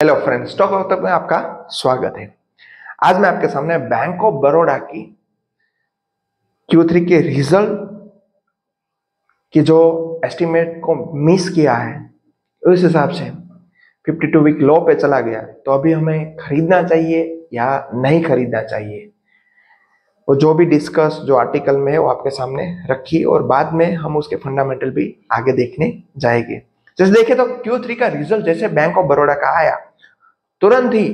Hello friends, stock तक में आपका स्वागत है। आज मैं आपके सामने बैंक ऑफ बड़ौदा की Q3 के रिजल्ट की जो एस्टीमेट को मिस किया है, उस हिसाब से 52 वीक लो पे चला गया, तो अभी हमें खरीदना चाहिए या नहीं खरीदना चाहिए। वो जो भी डिस्कस जो आर्टिकल में है वो आपके सामने रखी और बाद में हम उसके फंडामेंटल भी आगे देखने जाएंगे। जैसे देखें तो Q3 का रिजल्ट जैसे बैंक ऑफ बड़ौदा का आया, तुरंत ही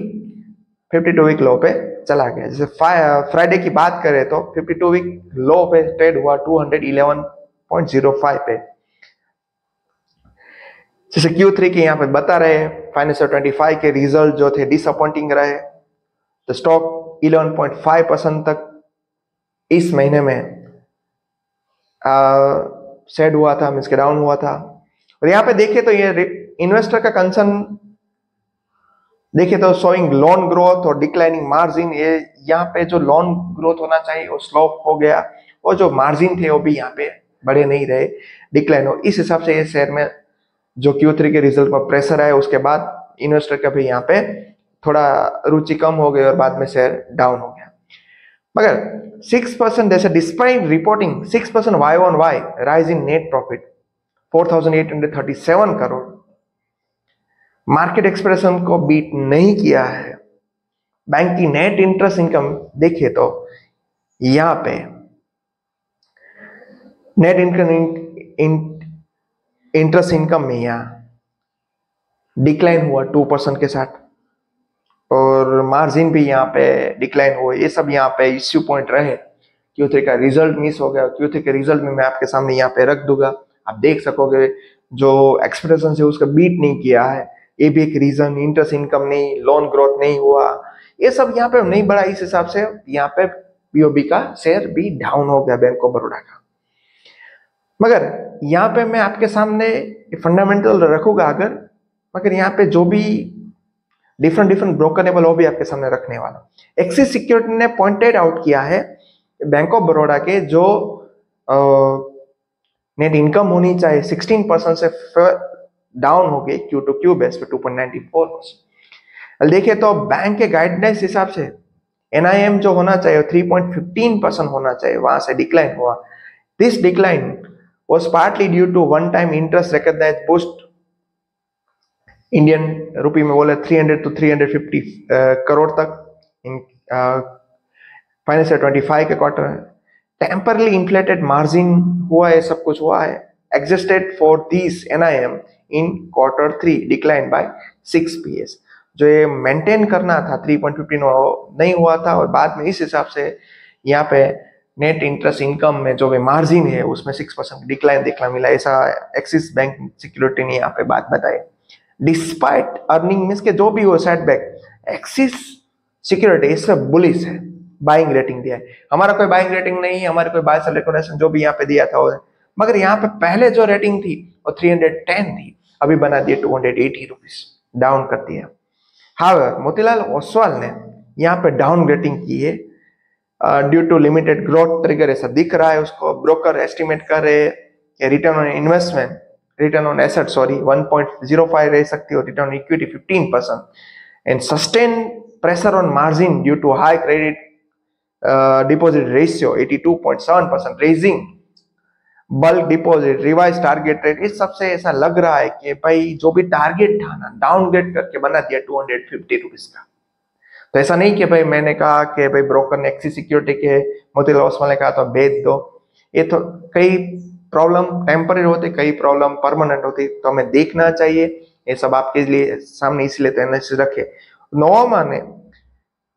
52 वीक लो पे चला गया। जैसे फ्राइडे की बात करें तो 52 वीक लो पे ट्रेड हुआ 211.05 पे। जैसे Q3 के यहाँ पे बता रहे हैं, फाइनेंशियल 25 के रिजल्ट जो थे डिसअपॉइंटिंग रहे, तो स्टॉक 11.5% तक इस महीने में सेड हुआ था, मींस के डाउन हुआ था। और यहाँ पे देखे तो ये इन्वेस्टर का कंसर्न देखिए तो शोइंग लोन ग्रोथ और डिक्लाइनिंग मार्जिन, ये यहाँ पे जो लोन ग्रोथ होना चाहिए वो स्लो हो गया और जो मार्जिन थे वो भी यहाँ पे बढ़े नहीं रहे, डिक्लाइन हो। इस हिसाब से ये शेयर में जो Q3 के रिजल्ट पर प्रेशर आया, उसके बाद इन्वेस्टर का भी यहाँ पे थोड़ा रुचि कम हो गई और बाद में शेयर डाउन हो गया। मगर 6% जैसे despite reporting 6% Y on Y rise in net profit 4,837 crore, market expression को बीट नहीं किया है। बैंक की नेट इंटरेस्ट इनकम देखिए तो यहां पे नेट इंटरेस्ट इनकम में यहां डिक्लाइन हुआ 2% के साथ, और मार्जिन भी यहाँ पे डिक्लाइन हुआ। ये सब यहाँ पे इश्यू पॉइंट रहे। Q3 का रिजल्ट मिस हो गया। Q3 के रिजल्ट में मैं आपके सामने यहाँ पे रख दूंगा, आप देख सकोगे जो एक्सप्रेशन से उसका बीट नहीं किया है, ये भी एक रीजन। इंटरेस्ट इनकम नहीं, लोन ग्रोथ नहीं हुआ, ये सब यहाँ पे नहीं बढ़ा। इस हिसाब से यहाँ पे BOB का शेयर भी डाउन हो गया, बैंक ऑफ बड़ौदा का। मगर यहाँ पे मैं आपके सामने फंडामेंटल रखूंगा अगर, मगर यहाँ पे जो भी डिफरेंट ब्रोकरेबल वो भी आपके सामने रखने वाला। एक्सिस सिक्योरिटी ने पॉइंटेड आउट किया है बैंक ऑफ बड़ौदा के जो नेट इनकम होनी चाहिए 16% से डाउन हो गई Q to Q बेस पे 2.94%। देखिए तो बैंक के गाइडलाइंस हिसाब से NIM जो होना चाहिए 3.15% होना चाहिए, वहां से डिक्लाइन हुआ। This decline was partly due to one time interest recognized boost, Indian rupee में बोले 300 to 350 करोड़ तक इन फाइनेंशियल 25 के क्वार्टर। टेम्परली इन्फ्लेटेड मार्जिन हुआ है, सब कुछ हुआ है। Adjusted for this NIM in Q3 decline by 6 PS। जो ये मेंटेन करना था 3.15 नहीं हुआ था, और बाद में इस हिसाब से यहाँ पे नेट इंटरेस्ट इनकम में जो भी मार्जिन है उसमें 6% डिक्लाइन देखना मिला। ऐसा एक्सिस बैंक सिक्योरिटी ने यहाँ पे बात बताई। डिस्पाइट अर्निंग मींस के जो भी हो सेटबैक, एक्सिस सिक्योरिटी इसमें बुलिश है, बाइंग रेटिंग दिया है। हमारा कोई बाइंग रेटिंग नहीं है, हमारे कोई बाय सेल रिकमेंडेशन जो भी यहाँ पे दिया था वो, मगर यहाँ पे पहले जो रेटिंग थी वो 310 थी, अभी बना दिया 280 रुपीज, डाउन कर दिया। हाउएवर मोतीलाल ओसवाल ने यहाँ पे डाउन रेटिंग की है due to limited growth trigger, ऐसा दिख रहा है उसको। ब्रोकर एस्टिमेट कर रहे हैं return on investment, return on asset 1.05 रह सकती है, return on equity 15%, and sustain pressure on margin due to high credit deposit ratio 82.7%, raising bulk deposit, revise target rate. इस सबसे ऐसा लग रहा है कि भाई जो भी टारगेट था ना, डाउनग्रेड करके बना दिया 250 रुपीज का। तो ऐसा नहीं कि भाई मैंने कहा कि भाई ब्रोकर ने एक्सिस सिक्योरिटी के मोतीलाल ओसवाल ने कहा तो बेच दो। ये तो कई प्रॉब्लम टेम्पररी होती, कई प्रॉब्लम परमानेंट होती, तो हमें देखना चाहिए। ये सब आपके लिए सामने इसलिए तो एनालिसिस रखे। नोवामा ने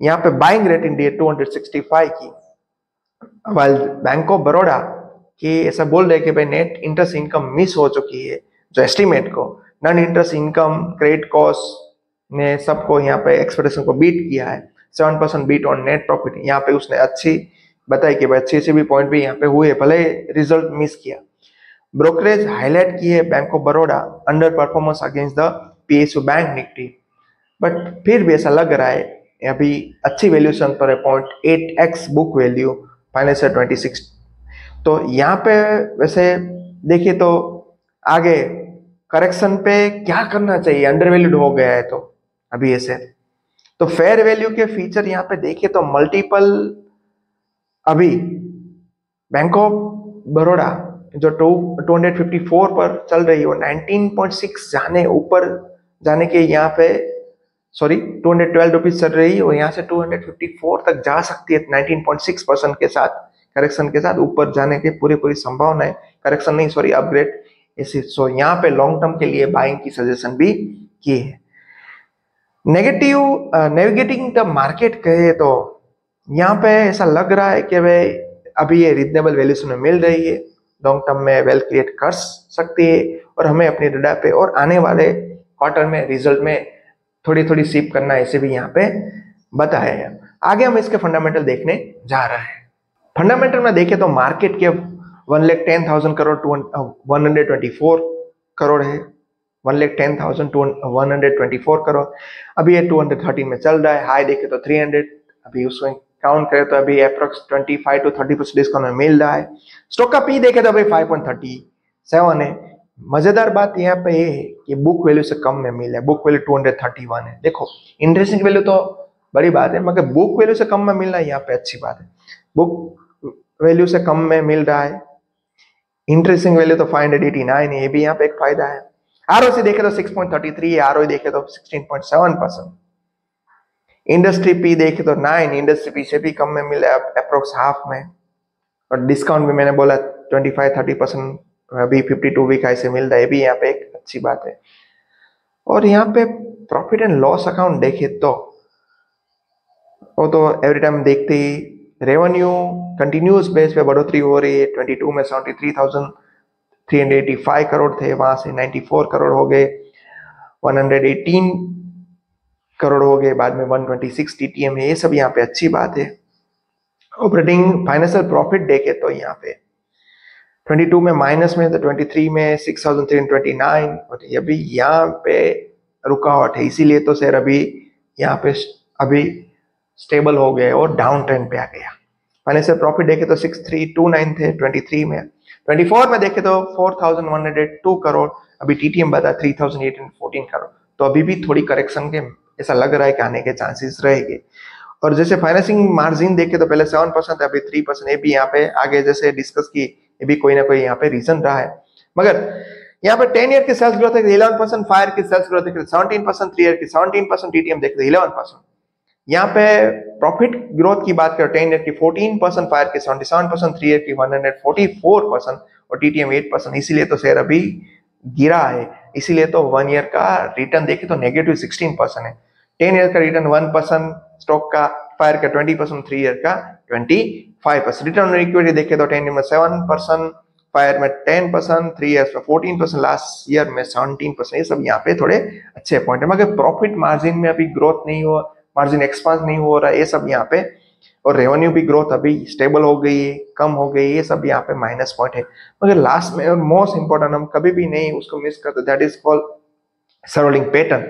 यहाँ पे बाइंग रेटिंग दी 265 की, वाइल बैंक ऑफ बड़ौदा कि ऐसा बोल रहे कि भाई नेट इंटरेस्ट इनकम मिस हो चुकी है, जो एस्टिमेट को non interest income, credit cost ने सबको यहाँ पे एक्सपेक्टेशन को बीट किया है। 7% बीट ऑन नेट प्रॉफिट, यहाँ पे उसने अच्छी बताई कि भाई अच्छे से भी पॉइंट भी यहाँ पे हुए, भले रिजल्ट मिस किया। ब्रोकरेज हाईलाइट की है bank of Baroda under performance against the PSU bank Nifty, but फिर भी ऐसा लग रहा है अभी अच्छी वैल्यूएशन पर है, 0.8x बुक वैल्यू फाइनेंशियल 26। तो यहाँ पे वैसे देखिए तो आगे करेक्शन पे क्या करना चाहिए, अंडर वैल्यूड हो गया है तो अभी ऐसे। तो फेयर वैल्यू के फीचर यहाँ पे देखे तो मल्टीपल अभी बैंक ऑफ बड़ौदा जो 254 पर चल रही है वो 19.6 जाने ऊपर जाने के यहाँ पे 212 रुपीज चल रही है और यहाँ से 254 तक जा सकती है 19.6% के साथ, करेक्शन के साथ ऊपर जाने की पूरी संभावना है। करेक्शन नहीं अपग्रेड ऐसे। सो यहाँ पे लॉन्ग टर्म के लिए बाइंग की सजेशन भी की है। नेगेटिव नेविगेटिंग द मार्केट कहे तो यहाँ पे ऐसा लग रहा है कि भाई अभी ये रीजनेबल वैल्यूशन में मिल रही है, लॉन्ग टर्म में वेल क्रिएट कर सकती है और हमें अपनी रडार पे और आने वाले क्वार्टर में रिजल्ट में थोड़ी सीप करना ऐसे भी यहाँ पे बताया है। आगे हम इसके फंडामेंटल देखने जा रहे हैं। फंडामेंटल में देखें तो मार्केट के 1,10,000 करोड़ टू 124 करोड़ है, 1,10,000 टू 124 करोड़। अभी ये 213 में चल रहा है। हाई देखे तो 300, अभी उसमें काउंट करें तो अभी अप्रोक्स 25 to 30% डिस्काउंट में मिल रहा है। स्टॉक का पी देखे तो अभी 5.37 है। मजेदार बात यहाँ पे ये है कि बुक वैल्यू से कम में मिल रहा है, बुक वैल्यू 231 है। देखो इंटरेस्टिंग वैल्यू तो बड़ी बात है, मगर बुक वैल्यू से कम में मिल रहा है यहाँ पे अच्छी बात है। बुक वैल्यू से कम में मिल रहा है, इंटरेस्टिंग वैल्यू तो 589 है, ये भी यहाँ पे एक फायदा है। आरओसी देखे तो 6.33 है, आरओई देखे तो 16.7%। इंडस्ट्री पी देखे तो 9, इंडस्ट्री पी से भी कम में मिला अप्रोक्स हाफ में। और डिस्काउंट भी मैंने बोला 25-30% अभी 52 वीक हाई से मिल रहा है, भी यहाँ पे एक अच्छी बात है। और यहाँ पे प्रॉफिट एंड लॉस अकाउंट देखे तो वो तो एवरी टाइम देखते ही रेवेन्यू कंटिन्यूस बेस पे बढ़ोतरी हो रही है। 22 में 73,385 करोड़ थे, वहां से 94 करोड़ हो गए, 118 करोड़ हो गए, बाद में 126 टीटीएम है। ये सब यहाँ पे अच्छी बात है। ऑपरेटिंग फाइनेंशियल प्रॉफिट देखे तो यहाँ पे 22 में माइनस में, तो 23 में 6,329 और ये भी यहाँ पे रुकावट है, इसीलिए तो शेयर अभी यहाँ पे अभी स्टेबल हो गए और डाउन ट्रेंड पे आ गया। फाइनेंशियल प्रॉफिट देखे तो 6,329 थे 23 में। 24 में देखे तो 4,102 करोड़, अभी टीटीएम बता 3,814 करोड़। तो अभी भी थोड़ी करेक्शन के ऐसा लग रहा है कि आने के चांसेस रहेंगे। और जैसे फाइनेंसिंग मार्जिन देखे तो पहले 7% अभी 3%, ये भी यहाँ पे आगे जैसे डिस्कस की, ये भी कोई ना कोई यहाँ पे रीजन रहा है। मगर यहाँ पे 10 ईयर की सेल्स ग्रोथ है 11%, 5 ईयर की सेल्स ग्रोथ है 17%, 3 ईयर की 17%, टीटीएम देखे तो 11%। यहाँ पे प्रॉफिट ग्रोथ की बात करें 10 ईयर की 14%, 5 ईयर की 77%, 3 ईयर की 144% और टीटीएम 8%। इसीलिए तो शेयर अभी गिरा है। इसीलिए तो 1 ईयर का रिटर्न देखे तो नेगेटिव 16% है, 10 ईयर का रिटर्न 1% स्टॉक का, 5 ईयर का 20%, 3 ईयर का 25%। रिटर्न ऑन इक्विटी देखे तो 10 ईयर में 7%, 5 ईयर में 10%, 3 ईयर्स में 14%, लास्ट ईयर में 17%। ये सब यहाँ पे थोड़े अच्छे पॉइंट है। मगर प्रॉफिट मार्जिन में अभी ग्रोथ नहीं हो, मार्जिन एक्सपांड नहीं हो रहा है, ये सब यहाँ पे। और रेवेन्यू भी ग्रोथ अभी स्टेबल हो गई है, कम हो गई, ये सब यहाँ पे माइनस पॉइंट है। मगर लास्ट में और मोस्ट इंपॉर्टेंट हम कभी भी नहीं उसको मिस करते, that is called surrounding pattern.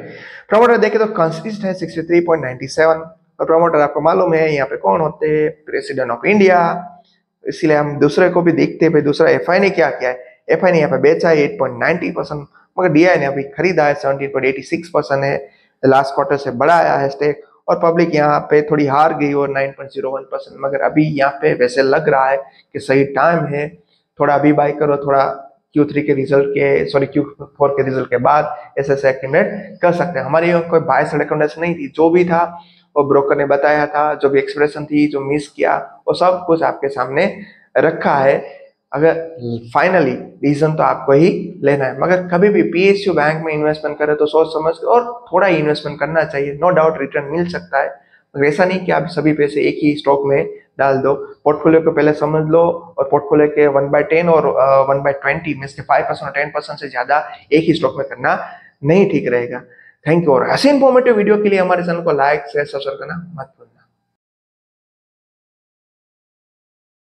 Promoter देखे तो कंसिस्ट है 63.97 और प्रमोटर आपको मालूम है यहाँ पे कौन होते हैं, प्रेसिडेंट ऑफ इंडिया। इसलिए हम दूसरे को भी देखते हैं, दूसरा एफआई ने क्या किया है। एफआई ने यहाँ पे बेचा है 8.90%, मगर डीआई ने अभी खरीदा है 17.86% है, लास्ट क्वार्टर से बढ़ाया है स्टेक। और पब्लिक यहाँ पे थोड़ी हार गई और 9.01%। मगर अभी यहाँ पे वैसे लग रहा है कि सही टाइम है, थोड़ा अभी बाई करो, थोड़ा Q4 के रिजल्ट के बाद ऐसे एक्टिवेट कर सकते हैं। हमारी कोई बायस रिकमेंडेशन नहीं थी, जो भी था वो ब्रोकर ने बताया था, जो भी एक्सप्रेशन थी, जो मिस किया वो सब कुछ आपके सामने रखा है। अगर फाइनली रीजन तो आपको ही लेना है। मगर कभी भी PSU बैंक में इन्वेस्टमेंट करे तो सोच समझ और थोड़ा ही इन्वेस्टमेंट करना चाहिए। नो डाउट रिटर्न मिल सकता है, मगर ऐसा नहीं कि आप सभी पैसे एक ही स्टॉक में डाल दो। पोर्टफोलियो को पहले समझ लो और पोर्टफोलियो के 1/10 और 1/20 में से 5% और 10% से ज्यादा एक ही स्टॉक में करना नहीं ठीक रहेगा। Thank you. और ऐसे इंफॉर्मेटिव वीडियो के लिए हमारे चैनल को लाइक शेयर सब्सक्राइब करना मत भूलना।